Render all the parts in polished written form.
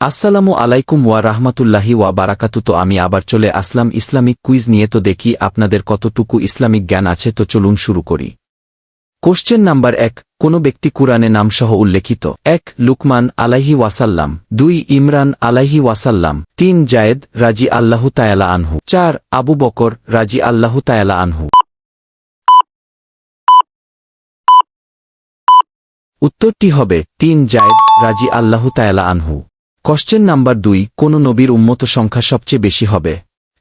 আসসালামু আলাইকুম ওয়া রাহমাতুল্লাহি ওয়া বারাকাতুহু। তো আমি আবার চলে আসলাম ইসলামিক কুইজ নিয়ে। তো দেখি আপনাদের কতটুকু ইসলামিক জ্ঞান আছে। তো চলুন শুরু করি। কোশ্চেন নাম্বার 1, কোন ব্যক্তি কুরআনে নামসহ উল্লেখিত? 1 লুকমান আলাইহি ওয়াসাল্লাম, 2 ইমরান আলাইহি ওয়াসাল্লাম, 3 জায়েদ রাজি আল্লাহু তাআলা আনহু, 4 আবু বকর রাজি আল্লাহু তাআলা আনহু। উত্তরটি হবে 3 জায়েদ রাজি আল্লাহু তাআলা আনহু। কোশ্চেন নাম্বার 2, কোন নবীর উম্মত সংখ্যা সবচেয়ে বেশি হবে?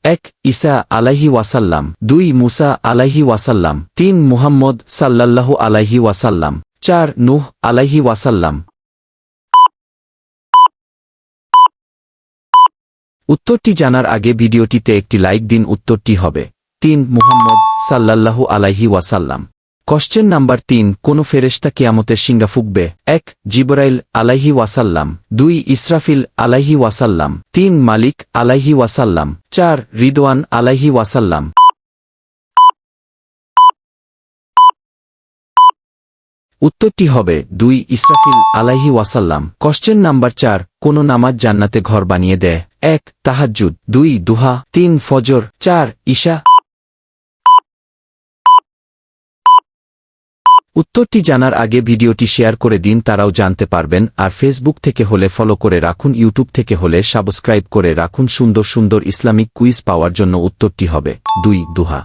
1 ঈসা আলাইহি ওয়াসাল্লাম, 2 মুসা আলাইহি ওয়াসাল্লাম, 3 মুহাম্মদ সাল্লাল্লাহু আলাইহি ওয়াসাল্লাম, 4 নূহ আলাইহি ওয়াসাল্লাম। উত্তরটি জানার আগে ভিডিওটিতে একটি লাইক দিন। উত্তরটি হবে 3 মুহাম্মদ সাল্লাল্লাহু আলাইহি ওয়াসাল্লাম। কোশ্চেন নাম্বার 3, কোন ফেরেশতা কিয়ামতের শিঙ্গা ফুঁকবে? 1 জিবরাইল আলাইহি ওয়াসাল্লাম, 2 ইসরাফিল আলাইহি ওয়াসাল্লাম, 3 মালিক আলাইহি ওয়াসাল্লাম, 4 রিদওয়ান আলাইহি ওয়াসাল্লাম। উত্তরটি হবে 2 ইসরাফিল আলাইহি ওয়াসাল্লাম। কোশ্চেন নাম্বার 4, কোন নামাজ জান্নাতে ঘর বানিয়ে দেয়? 1 তাহাজ্জুদ, 2 দুহা, 3 ফজর, 4 ঈশা। উত্তরটি জানার আগে ভিডিওটি শেয়ার করে দিন, তারাও জানতে পারবেন। আর ফেসবুক থেকে হলে ফলো করে রাখুন, ইউটিউব থেকে হলে সাবস্ক্রাইব করে রাখুন সুন্দর সুন্দর ইসলামিক কুইজ পাওয়ার জন্য। উত্তরটি হবে 2 দুহা।